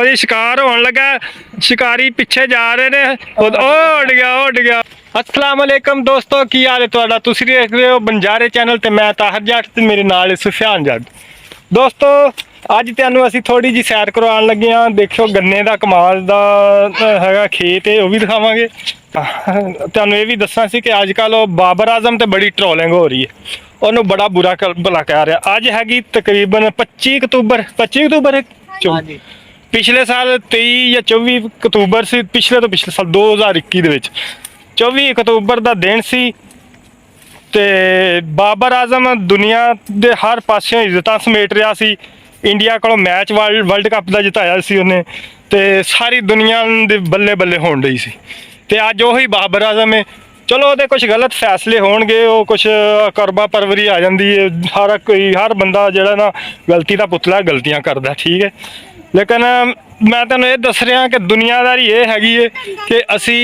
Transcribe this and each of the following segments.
जी शिकार होने लगा, शिकारी पिछे जा रहे ने। उड़ गया। अस्सलाम वालेकुम दोस्तों, की हाल है तुहाडा? तुसीं देख रहे हो बंजारे चैनल ते मैं ताहिर जट ते मेरे नाल सुफियान जट। दोस्तों अज तुहानूं असीं थोड़ी जी सैर करवाउण लगे हाँ। देखो गन्ने का कमाल दा हैगा खेत है, वह भी दिखावांगे। तुहानूं ये भी दसना सी कि अजकल बाबर आजम ते बड़ी ट्रोलिंग हो रही है, उन्होंने बड़ा बुरा भला कह रहा। अज हैगी तकरीबन 25 अक्तूबर है। पिछले साल 23 या 24 अक्तूबर से पिछले साल 2021 ਦੇ ਵਿੱਚ 24 अक्तूबर का दिन सी ते बाबर आजम दुनिया के हर पासों इज्जत समेट रहा सी। इंडिया को मैच वर्ल्ड कप का जिताया सी उन्हें, ते सारी दुनिया दे बल्ले बल्ले होण रही सी। ते अज उही बाबर आजम है। चलो वो कुछ गलत फैसले होणगे, वो कुछ करबा परवरी आ जाती है। हर बंदा जिहड़ा ना गलती का पुतला गलतियां करता, ठीक है। लेकिन मैं तुहानूं ये दस रहा कि दुनियादारी ये हैगी है कि असी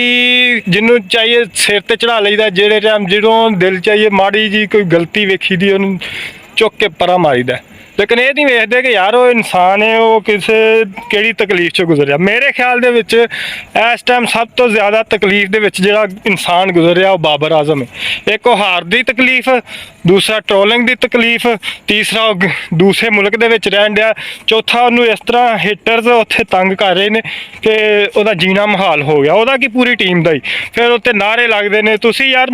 जिन्हों चाहिए सिर ते चढ़ा लईदा, जेड़े टाइम जो दिल चाहिए माड़ी जी कोई गलती वेखी दी उन्होंने चुक के परा मारीदा। लेकिन ये नहीं वेखते कि यार वो इंसान है, वो किसी केड़ी तकलीफ चो गुजरिया। मेरे ख्याल दे विच इस टाइम सब तो ज़्यादा तकलीफ दे विच जिहड़ा इंसान गुजर रहा वो बाबर आजम है। एक वो हार की तकलीफ, दूसरा ट्रोलिंग की तकलीफ, तीसरा दूसरे मुल्क दे विच रहन दिया, चौथा उन्होंने इस तरह हिटरस उत्थे तंग कर रहे हैं कि वह जीना मुहाल हो गया, वह की पूरी टीम का ही। फिर उत्ते नारे लगते हैं, तुसीं यार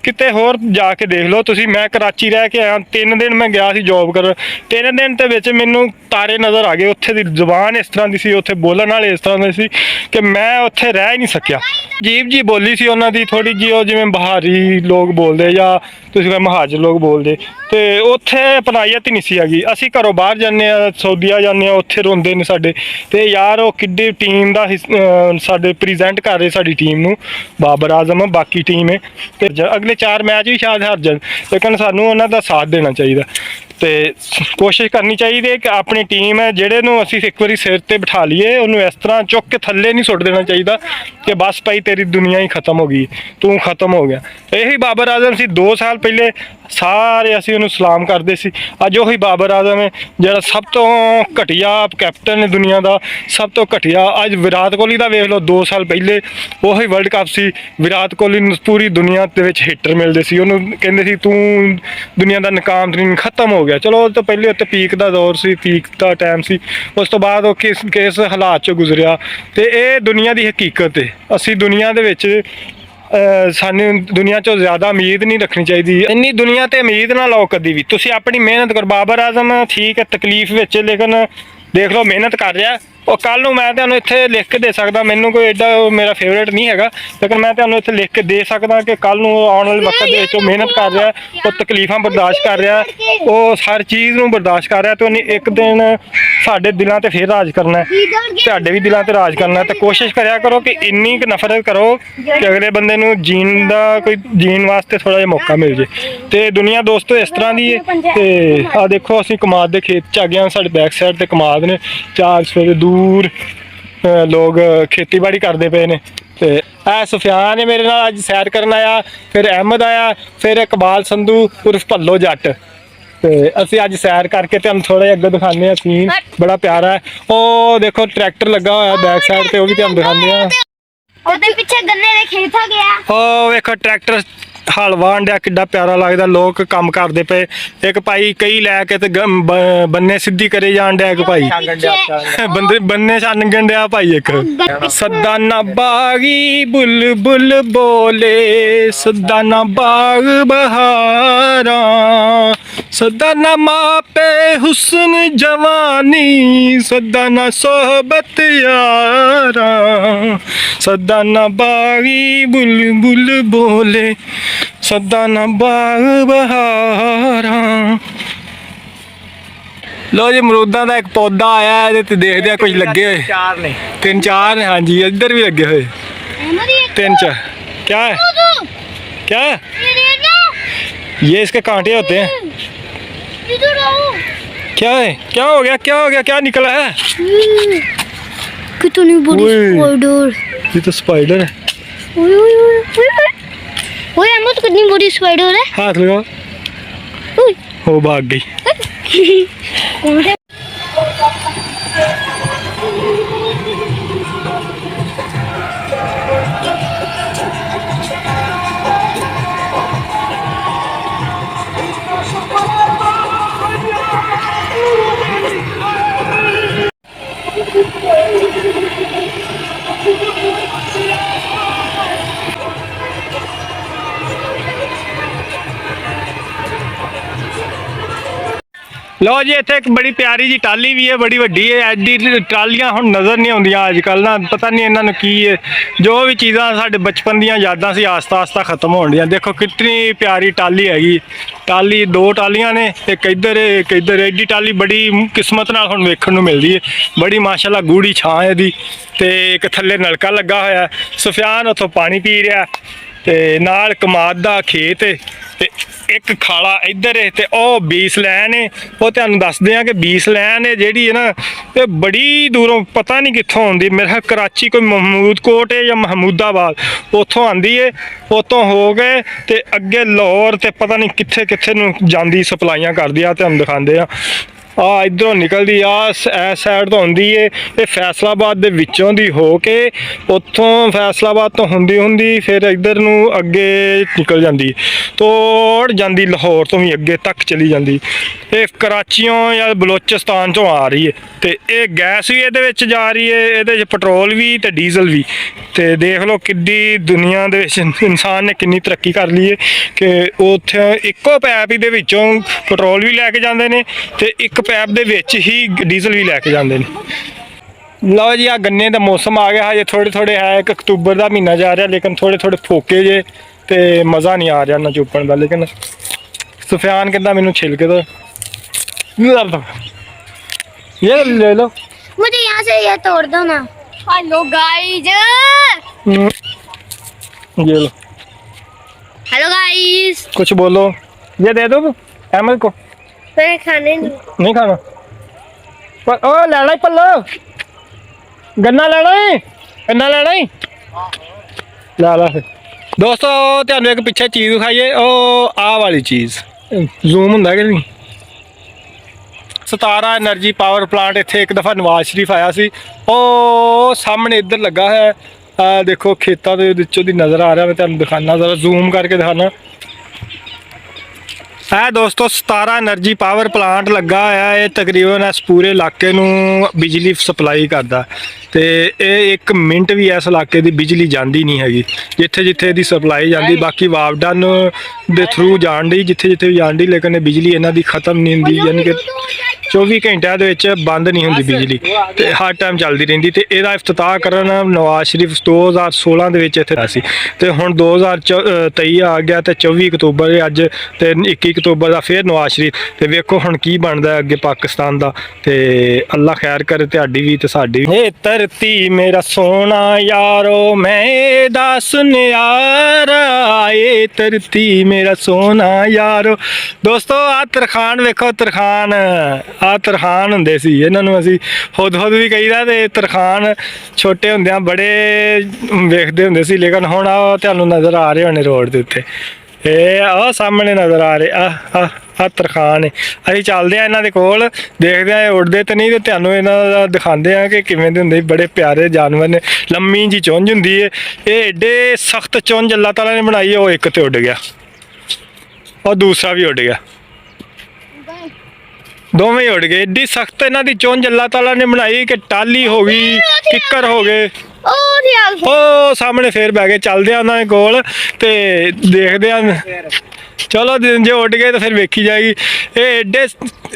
किते होर जाके देख लो। तुसीं मैं कराची रह के आया 3 दिन, मैं गया सी जॉब कर। 3 दिन ते विच मैनूं तारे नज़र आ गए। उत्थे दी जुबान इस तरह की सी, उत्थे बोलण वाले इस तरह दे सी कि मैं उत्थे रह ही नहीं सकिया। अजीब जी बोली सी उन्हां दी, थोड़ी जी वो जिवें बहारी लोग बोलते या तुसीं महाजर लोग बोलते, तो उत्थे अपनाइयत ही नहीं सी हैगी। असीं घरों बाहर जाने, सऊदीया जाने, उत्थे रोंदे ने साडे, ते यार वो किड्डी टीम दा साडे प्रेजेंट कर रहे साडी टीम नूं बाबर आजम, बाकी टीम है। ते अगले 4 मैच भी शायद हार जान, लेकिन सानूं उन्हां दा साथ देना चाहिए। तो कोशिश करनी चाहिए कि अपनी टीम है जिहड़े नूं असीं एक बारी सिर ते बिठा लीए, उन्होंने इस तरह चुक के थल्ले नहीं सुट देना चाहिए कि बस भाई तेरी दुनिया ही खत्म हो गई, तू खत्म हो गया। यही बाबर आजम सी 2 साल पहले सारे असीं उन्होंने सलाम करते सी। अज उही बाबर आजम है जिहड़ा सब तो घटिया कैप्टन है दुनिया का, सब तो घटिया। अज विराट कोहली का वेख लो, 2 साल पहले वही वर्ल्ड कप सी, विराट कोहली नूं पूरी दुनिया दे विच हिटर मिलते सी, उन्होंने कहंदे सी तू दुनिया का नाकाम तरीन खत्म हो गया। चलो तो पहले उत्ते पीक का दौर सी, पीक का टाइम सी, उस तो बाद किस हालात चो गुजरिया। तो ये दुनिया की हकीकत है। असी दुनिया दे विच सानू दुनिया चो ज़्यादा उम्मीद नहीं रखनी चाहिए। इन्नी दुनिया ते उम्मीद ना लो कभी भी। तुसीं अपनी मेहनत करो। बाबर आजम ठीक है तकलीफ विच, लेकिन देख लो मेहनत कर रहा। और कल नूं मैं तुहानूं इत्थे लिख के दे सकदा, मैनूं कोई एडा मेरा फेवरेट नहीं हैगा, लेकिन मैं तुहानूं इत्थे लिख के दे सकदा कि कल नूं आउण वाले वक्त दे विच मेहनत कर रहा, वो तकलीफां बर्दाश्त कर रहा, वो हर चीज़ नूं बर्दाश्त कर रहा। तो उन्हें एक दिन साडे दिलां ते फिर राज करना है, तुहाडे भी दिलां ते राज करना है। तो कोशिश करा करो कि इन्नी नफरत करो कि अगले बंदे नूं जीण दा कोई जीण वास्ते थोड़ा जिहा मौका मिल जाए। तो दुनिया दोस्तों इस तरह की है। तो आ देखो असीं कमाद के खेत च आ गए, साडे बैक साइड ते कमाद ने, 4 सफेरे दूर लोग खेतीबाड़ी करते पे ने। ते सुफियान है मेरे नाल अज सैर करन आया, फिर अहमद आया, फिर इकबाल संधू उर्फ भल्लो जट। तो असीं अज सैर करके तुहानूं थोड़ा जिहा अग्गे दिखाने सीन, बड़ा प्यारा है। ओ देखो ट्रैक्टर लगा होया बैक साइड ते, वो भी तुहानूं दिखाने आ। ਉਹਦੇ ਪਿੱਛੇ ਗੰਨੇ ਦੇ ਖੇਤ ਆ ਗਿਆ। ओ वेखो ट्रैक्टर हल वाहन दिया, किड्डा प्यारा लगता। लोग काम करते पे, एक भाई कई लैके ते बन्ने सीधी करे जान दिया, एक भाई बन्ने छानगन दिया भाई। एक सदा ना बागी बुलबुल बोले, सदा ना बाग बहारा, सदा ना मापे हुस्न जवानी, सदा ना सोहबत यारा, सदा ना बागी बुलबुल बोले, सदा ना बाग बहारा। लो जी मरूदा का एक पौधा आया है, देखते हैं कुछ लगे हुए 3-4 ने। हाँ जी इधर भी लगे हुए 3-4। क्या है क्या है? ये इसके कांटे होते हैं। क्या है? क्या हो गया? क्या हो गया? क्या निकला है? कितनी बड़ी स्पाइडर। ये तो स्पाइडर है। ओए अहमद कितनी बड़ी स्पाइडर है। हाथ लगाओ। वो भाग गई। ਲਓ ਜੀ, ਇੱਥੇ ਇੱਕ ਬੜੀ ਪਿਆਰੀ ਜੀ ਟਾਲੀ ਵੀ ਹੈ, ਬੜੀ ਵੱਡੀ ਹੈ। ਐਡੀ ਟਰਾਲੀਆਂ ਹੁਣ ਨਜ਼ਰ ਨਹੀਂ ਆਉਂਦੀਆਂ ਅੱਜ ਕੱਲ੍ਹ ਨਾ, ਪਤਾ ਨਹੀਂ ਇਹਨਾਂ ਨੂੰ ਕੀ ਹੈ। ਜੋ ਵੀ ਚੀਜ਼ਾਂ ਸਾਡੇ ਬਚਪਨ ਦੀਆਂ ਯਾਦਾਂ ਸੀ ਆਸਤਾ ਆਸਤਾ ਖਤਮ ਹੋਣ ਡੀਆਂ। ਦੇਖੋ ਕਿੰਨੀ ਪਿਆਰੀ ਟਾਲੀ ਹੈਗੀ। ਟਾਲੀ ਦੋ ਟਾਲੀਆਂ ਨੇ, ਇੱਕ ਇੱਧਰ ਇੱਕ ਇੱਧਰ। ਐਡੀ ਟਾਲੀ ਬੜੀ ਕਿਸਮਤ ਨਾਲ ਹੁਣ ਵੇਖਣ ਨੂੰ ਮਿਲਦੀ ਹੈ। ਬੜੀ ਮਾਸ਼ਾਅੱਲਾ ਗੂੜੀ ਛਾਂ ਇਹਦੀ, ਤੇ ਇੱਕ ਥੱਲੇ ਨਲਕਾ ਲੱਗਾ ਹੋਇਆ। ਸੁਫਿਆਨ ਉੱਥੋਂ ਪਾਣੀ ਪੀ ਰਿਹਾ, ਤੇ ਨਾਲ ਕਮਾਦ ਦਾ ਖੇਤ ਹੈ, ਤੇ ਇੱਕ ਖਾਲਾ ਇੱਧਰ ਹੈ, ਤੇ ਉਹ ਬੀਸ ਲੈਣ ਹੈ। ਉਹ ਤੁਹਾਨੂੰ ਦੱਸਦੇ ਆ ਕਿ ਬੀਸ ਲੈਣ ਹੈ ਜਿਹੜੀ ਹੈ ਨਾ, ਇਹ ਬੜੀ ਦੂਰੋਂ ਪਤਾ ਨਹੀਂ ਕਿੱਥੋਂ ਆਉਂਦੀ। ਮੇਰੇ ਖਿਆਲ ਕਰਾਚੀ ਕੋਈ ਮਹਮੂਦਕੋਟ ਹੈ ਜਾਂ ਮਹਮੂਦਾਬਾਦ, ਉੱਥੋਂ ਆਉਂਦੀ ਹੈ। ਉੱਥੋਂ ਹੋ ਗਏ ਤੇ ਅੱਗੇ ਲਾਹੌਰ ਤੇ ਪਤਾ ਨਹੀਂ ਕਿੱਥੇ ਕਿੱਥੇ ਨੂੰ ਜਾਂਦੀ, ਸਪਲਾਈਆਂ ਕਰਦੀ ਆ। ਤੁਹਾਨੂੰ ਦਿਖਾਉਂਦੇ ਆ, ਆ ਇਧਰੋਂ ਨਿਕਲਦੀ ਆ, ਇਸ ਸਾਈਡ ਤੋਂ ਹੁੰਦੀ ਏ। ਇਹ ਫੈਸਲਾਬਾਦ ਦੇ ਵਿੱਚੋਂ ਦੀ ਹੋ ਕੇ, ਉੱਥੋਂ ਫੈਸਲਾਬਾਦ ਤੋਂ ਹੁੰਦੀ ਫਿਰ ਇੱਧਰ ਨੂੰ ਅੱਗੇ ਨਿਕਲ ਜਾਂਦੀ, ਤੋੜ ਜਾਂਦੀ ਲਾਹੌਰ ਤੋਂ ਵੀ ਅੱਗੇ ਤੱਕ ਚਲੀ ਜਾਂਦੀ। ਇਹ ਕਰਾਚੀਓਂ ਜਾਂ ਬਲੋਚਿਸਤਾਨ ਚੋਂ ਆ ਰਹੀ ਹੈ, ਤੇ ਇਹ ਗੈਸ ਵੀ ਇਹਦੇ ਵਿੱਚ ਜਾ ਰਹੀ ਹੈ। ਇਹਦੇ 'ਚ ਪੈਟਰੋਲ ਵੀ ਤੇ ਡੀਜ਼ਲ ਵੀ। ਤੇ ਦੇਖ ਲਓ ਕਿੱਡੀ ਦੁਨੀਆ ਦੇ ਵਿੱਚ ਇਨਸਾਨ ਨੇ ਕਿੰਨੀ ਤਰੱਕੀ ਕਰ ਲਈ ਹੈ ਕਿ ਉੱਥੇ ਇੱਕੋ ਪੈਪ ਦੇ ਵਿੱਚੋਂ ਪੈਟਰੋਲ ਵੀ ਲੈ ਕੇ ਜਾਂਦੇ ਨੇ, ਤੇ ਇੱਕ ਪੈਪ ਦੇ ਵਿੱਚ ਹੀ ਡੀਜ਼ਲ ਵੀ ਲੈ ਕੇ ਜਾਂਦੇ ਨੇ। ਲਓ ਜੀ, ਆ ਗੰਨੇ ਦਾ ਮੌਸਮ ਆ ਗਿਆ। ਹਜੇ ਥੋੜੇ ਥੋੜੇ ਹੈ, 1 ਅਕਤੂਬਰ ਦਾ ਮਹੀਨਾ ਜਾ ਰਿਹਾ, ਲੇਕਿਨ ਥੋੜੇ ਥੋੜੇ ਫੋਕੇ ਜੇ, ਤੇ ਮਜ਼ਾ ਨਹੀਂ ਆ ਰਿਹਾ ਨਾ ਚੁੱਪਣ ਦਾ। ਲੇਕਿਨ ਸੁਫਿਆਨ ਕਹਿੰਦਾ ਮੈਨੂੰ ਛਿਲਕੇ ਦੋ, ये ले लो। मुझे यहाँ से ये तोड़ दो ना। हेलो गाइज, ये लो। हेलो गाइज, कुछ बोलो। ये दे दो अहमद को। मैं खाने नहीं खाना पर ओ लेना ही पल्लो, गन्ना लेना ही, गन्ना लेना ही ला ला। दोस्तों ਤੁਹਾਨੂੰ ਇੱਕ ਪਿੱਛੇ ਚੀਜ਼ ਦਿਖਾਈਏ, ਉਹ ਆਹ ਵਾਲੀ ਚੀਜ਼ ਜ਼ੂਮ ਹੁੰਦਾ ਕਿ ਨਹੀਂ। ਸਤਾਰਾ એનર્ਜੀ ਪਾਵਰ ਪਲਾਂਟ ਇੱਥੇ ਇੱਕ ਦਫਾ ਨਵਾਜ਼ ਸ਼ਰੀਫ ਆਇਆ ਸੀ। ਉਹ ਸਾਹਮਣੇ ਇੱਧਰ ਲੱਗਾ ਹੈ, ਆ ਦੇਖੋ ਖੇਤਾਂ ਦੇ ਵਿੱਚੋਂ ਦੀ ਨਜ਼ਰ ਆ ਰਿਹਾ। ਮੈਂ ਤੁਹਾਨੂੰ ਦਿਖਾਣਾ, ਜ਼ਰਾ ਜ਼ੂਮ ਕਰਕੇ ਦਿਖਾਣਾ। है दोस्तों 17 एनर्जी पावर प्लांट लगा होया है। तकरीबन इस पूरे इलाके नूं बिजली सप्लाई करदा, ते एक मिनट भी इस इलाके की बिजली जाती नहीं हैगी। जिथे जिथे दी सप्लाई जाती, बाकी वावडन दे थ्रू जान दी, जिथे जिथे भी जान दी, लेकिन बिजली इन्हां दी खत्म नहीं हुंदी, यानी कि 24 घंटिया दे विच बंद नहीं हुंदी बिजली, ते हर टाइम चलती रहिंदी। ते इहदा इफ्तिताह करन नवाज शरीफ 2016 दे विच इत्थे सी, ते हुण 2023 आ गया, ते 24 अक्तूबर अज, ते 21 अक्तूबर का फिर नवाज शरीफ। ते वेखो हुण की बनदा अगे पाकिस्तान दा। ते अल्लाह खैर करे तुहाडी भी ते साडी भी। ए धरती मेरा सोना यारो, मैं दस न्यारा, ए धरती मेरा सोना यारो। दोस्तों आ तरखान वेखो, तरखान आ तरखान हुंदे सी, इन्हां नूं असीं खुद भी कहीदा, ते तरखान छोटे हुंदियां बड़े वेखदे हुंदे सी। लेकिन हुण आ तुहानूं नज़र आ रहे होने रोड दे उत्ते, आ सामने नज़र आ रहे आ तरखान है। असीं चलदे आ इन्हां दे कोल, देखदे आ उड़दे ते नहीं, ते तुहानूं इन्हां दा दिखांदे आ कि किवें दे हुंदे। बड़े प्यारे जानवर ने, लम्मी जी चुंझ हुंदी है। ये एडे सख्त चुंझ अल्लाह ताला ने बनाई है। वो एक ते उड़ गया और दूसरा भी उड़ गया, दोवें ही उड़ गए। एडी सख्त इन्हां दी चुंझ अल्लाह ताला ने बनाई कि टाली हो गई, किक्कर हो गए। ओ सामने फिर बह गए। चलदे आ उन्हां दे कोल ते देखदे आ, चलो जे उड़ गए तो फिर वेखी जाएगी। ये एडे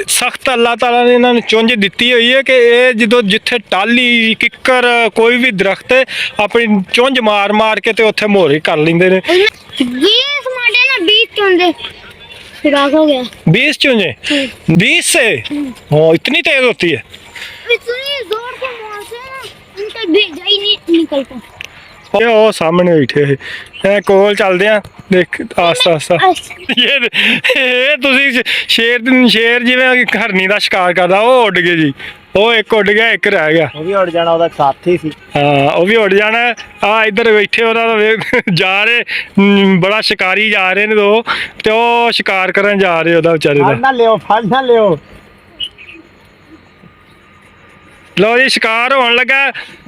सख्त अल्लाह ताला ने इन्हां नूं चुंझ दित्ती हुई है कि ये जदों जिथे टाली, किक्कर, कोई भी दरख्त अपनी चुंझ मार मार के ते उत्थे मोहरे कर लैंदे ने। ना 20 चुंदे फिराक हो गया। 20 चुंझे 20 से इतनी तेज होती है। इतनी जोर से मारते हैं ना, उनका भेजा ही नहीं निकलता। ਉਹ ਸਾਹਮਣੇ ਬੈਠੇ ਇਹ ਕੋਲ ਚੱਲਦੇ ਆ, ਦੇਖ ਆਸਤਾ ਆਸਤਾ। ਇਹ ਤੁਸੀਂ ਸ਼ੇਰ ਜਿਵੇਂ ਹਰਨੀ ਦਾ ਸ਼ਿਕਾਰ ਕਰਦਾ, ਉਹ ਉੱਡ ਗਏ ਜੀ। ਉਹ ਇੱਕ ਉੱਡ ਗਿਆ, ਇੱਕ ਰਹਿ ਗਿਆ। ਉਹ ਵੀ ਉੱਡ ਜਾਣਾ, ਉਹਦਾ ਸਾਥੀ ਸੀ। ਹਾਂ, ਉਹ ਵੀ ਉੱਡ ਜਾਣਾ। ਆ ਇੱਧਰ ਬੈਠੇ ਉਹਨਾਂ ਦਾ ਜਾ ਰਹੇ, ਬੜਾ ਸ਼ਿਕਾਰੀ ਜਾ ਰਹੇ ਨੇ ਦੋ, ਤੇ ਉਹ ਸ਼ਿਕਾਰ ਕਰਨ ਜਾ ਰਹੇ ਉਹਦਾ ਵਿਚਾਰੇ ਦਾ। ਫੜ ਨਾ ਲਿਓ। लो जी, शिकार होने लगा।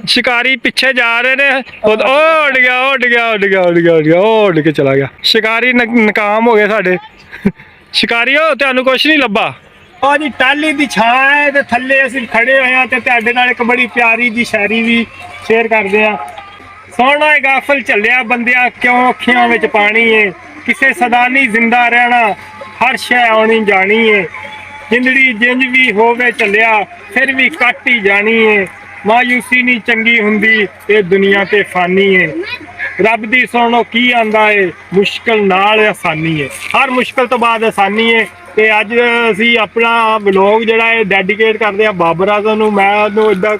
शिकारी पीछे जा रहे ने, उड़ गया, उड़ के चला गया। शिकारी नाकाम हो गए साडे। शिकारी हो तुहानू कुछ नहीं लब्भा। ਉਹ ਜੀ ਟਾਲੀ ਦੀ ਛਾਂ ਹੈ ਤੇ ਥੱਲੇ ਅਸੀਂ ਖੜੇ ਹੋਏ ਆ ਤੇ ਤੁਹਾਡੇ ਨਾਲ ਇੱਕ ਬੜੀ ਪਿਆਰੀ ਜੀ ਸ਼ਾਇਰੀ ਵੀ ਸ਼ੇਅਰ ਕਰਦੇ ਆ। ਸੋਹਣਾ ਏ ਗਾਫਲ ਚੱਲਿਆ ਬੰਦਿਆ ਕਿਉਂ ਅੱਖੀਆਂ ਵਿੱਚ ਪਾਣੀ ਏ, ਕਿਸੇ ਸਦਾ ਨਹੀਂ ਜ਼ਿੰਦਾ ਰਹਿਣਾ ਹਰ ਸ਼ੈ ਆਉਣੀ ਜਾਣੀ ਏ, ਜ਼ਿੰਦੜੀ ਜਿੰਜ ਵੀ ਹੋਵੇ ਚੱਲਿਆ ਫਿਰ ਵੀ ਕੱਟ ਹੀ ਜਾਣੀ ਏ, ਮਾਯੂਸੀ ਨਹੀਂ ਚੰਗੀ ਹੁੰਦੀ ਇਹ ਦੁਨੀਆ ਤੇ ਫਾਨੀ ਏ, ਰੱਬ ਦੀ ਸੁਣੋ ਕੀ ਆਂਦਾ ਏ ਮੁਸ਼ਕਲ ਨਾਲ ਆਸਾਨੀ ਏ, ਹਰ ਮੁਸ਼ਕਲ ਤੋਂ ਬਾਅਦ ਆਸਾਨੀ ਏ। ਤੇ ਅੱਜ ਅਸੀਂ ਆਪਣਾ ਵਲੌਗ ਜਿਹੜਾ ਹੈ ਡੈਡੀਕੇਟ ਕਰਦੇ ਆ ਬਾਬਰ ਆਜ਼ਮ ਨੂੰ। ਮੈਂ ਉਹਨੂੰ ਇਦਾਂ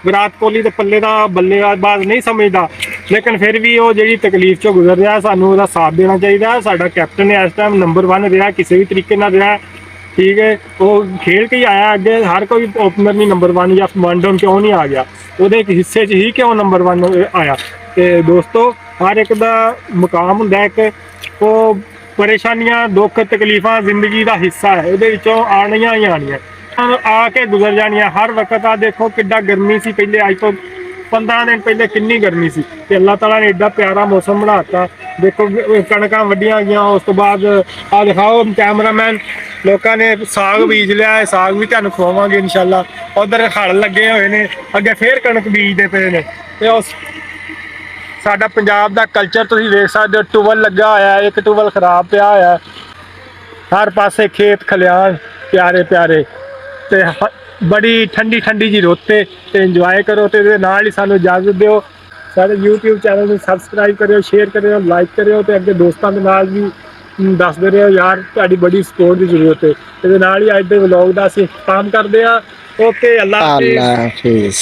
ਵਿਰਾਟ ਕੋਹਲੀ ਦੇ ਪੱਲੇ ਦਾ ਬੱਲੇਬਾਜ਼ ਨਹੀਂ ਸਮਝਦਾ, ਲੇਕਿਨ ਫਿਰ ਵੀ ਉਹ ਜਿਹੜੀ ਤਕਲੀਫ ਚੋਂ ਗੁਜ਼ਰ ਰਿਹਾ ਸਾਨੂੰ ਉਹਦਾ ਸਾਥ ਦੇਣਾ ਚਾਹੀਦਾ। ਸਾਡਾ ਕੈਪਟਨ ਇਸ ਟਾਈਮ ਨੰਬਰ 1 ਰਿਹਾ, ਕਿਸੇ ਵੀ ਤਰੀਕੇ ਨਾਲ ਰਿਹਾ, ਠੀਕ ਹੈ। ਉਹ ਖੇਲ ਕੇ ਹੀ ਆਇਆ ਅੱਗੇ, ਹਰ ਕੋਈ ਓਪਨਰ ਨਹੀਂ ਨੰਬਰ 1 ਜਾਂ 1 ਡਾਊਨ ਕਿਉਂ ਨਹੀਂ ਆ ਗਿਆ, ਉਹਦੇ ਇੱਕ ਹਿੱਸੇ 'ਚ ਹੀ ਕਿਉਂ ਨੰਬਰ 1 ਆਇਆ। ਤੇ ਦੋਸਤੋ ਹਰ ਇੱਕ ਦਾ ਮੁਕਾਮ ਹੁੰਦਾ, ਇੱਕ ਉਹ ਪਰੇਸ਼ਾਨੀਆਂ ਦੁੱਖ ਤਕਲੀਫਾਂ ਜ਼ਿੰਦਗੀ ਦਾ ਹਿੱਸਾ ਹੈ, ਉਹਦੇ ਵਿੱਚੋਂ ਆਉਣੀਆਂ ਹੀ ਆਉਣੀਆਂ, ਆ ਕੇ ਗੁਜ਼ਰ ਜਾਣੀਆਂ ਹਰ ਵਕਤ। ਆ ਦੇਖੋ ਕਿੱਡਾ ਗਰਮੀ ਸੀ ਪਹਿਲੇ, ਅੱਜ ਤੋਂ 15 ਦਿਨ ਪਹਿਲੇ ਕਿੰਨੀ ਗਰਮੀ ਸੀ ਤੇ ਅੱਲਾਹ ਤਾਲਾ ਨੇ ਏਡਾ ਪਿਆਰਾ ਮੌਸਮ ਬਣਾਤਾ। ਦੇਖੋ ਕਣਕਾਂ ਵੱਢੀਆਂ ਗਈਆਂ, ਉਸ ਤੋਂ ਬਾਅਦ ਆ ਦਿਖਾਓ ਕੈਮਰਾਮੈਨ, ਲੋਕਾਂ ਨੇ ਸਾਗ ਬੀਜ ਲਿਆ ਹੈ, ਸਾਗ ਵੀ ਤੁਹਾਨੂੰ ਖਵਾਵਾਂਗੇ ਇਨਸ਼ਾਅੱਲਾ। ਉਧਰ ਹਲ ਲੱਗੇ ਹੋਏ ਨੇ, ਅੱਗੇ ਫੇਰ ਕਣਕ ਬੀਜਦੇ ਪਏ ਨੇ। ਤੇ ਉਸ ਸਾਡਾ ਪੰਜਾਬ ਦਾ ਕਲਚਰ ਤੁਸੀਂ ਵੇਖ ਸਕਦੇ ਹੋ, ਟੂਬਲ ਲੱਗਾ ਹੋਇਆ, ਇੱਕ ਟੂਬਲ ਖਰਾਬ ਪਿਆ ਹੋਇਆ, ਹਰ ਪਾਸੇ ਖੇਤ ਖਲਿਆਣ ਪਿਆਰੇ ਪਿਆਰੇ ਤੇ ਬੜੀ ਠੰਡੀ ਠੰਡੀ ਜੀ ਰੁੱਤ ਤੇ ਇੰਜੋਏ ਕਰੋ। ਤੇ ਇਹਦੇ ਨਾਲ ਹੀ ਸਾਨੂੰ ਇਜਾਜ਼ਤ ਦਿਓ, ਸਾਡੇ YouTube ਚੈਨਲ ਨੂੰ ਸਬਸਕ੍ਰਾਈਬ ਕਰਿਓ, ਸ਼ੇਅਰ ਕਰਿਓ, ਲਾਈਕ ਕਰਿਓ ਤੇ ਅੱਗੇ ਦੋਸਤਾਂ ਦੇ ਨਾਲ ਵੀ ਦੱਸਦੇ ਰਹੋ ਯਾਰ, ਤੁਹਾਡੀ ਬੜੀ ਸਪੋਰਟ ਦੀ ਜ਼ਰੂਰਤ ਹੈ। ਇਹਦੇ ਨਾਲ ਹੀ ਅੱਜ ਦੇ ਵਲੌਗ ਦਾ ਅਸੀਂ ਕੰਮ ਕਰਦੇ ਆ। ਓਕੇ, ਅੱਲਾ ਹਾਫਿਜ਼।